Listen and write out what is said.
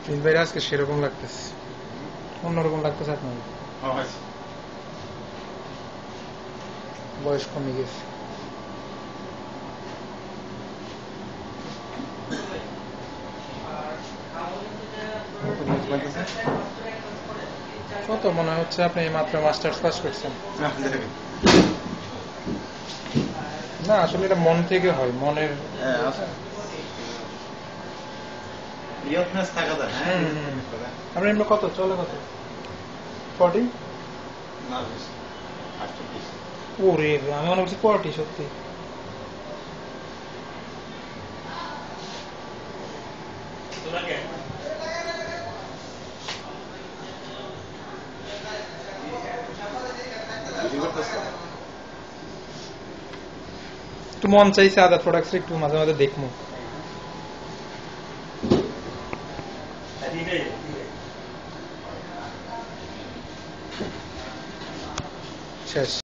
তিন ভাইরা আজকে সেরকম লাগতেছে, অন্যরকম লাগতেছে আপনার। বয়স কমে গেছে। কত মনে হচ্ছে আপনি মাত্র মাস্টার্স পাস করছেন? না আসলে এটা মন থেকে হয়, মনের আমরা এমনি কত চলে কত 40? ওরে আমি মনে করছি 40 সত্যি। একটু মন চাইছে আদার প্রোডাক্টস একটু মাঝে মাঝে দেখবো। শেষ।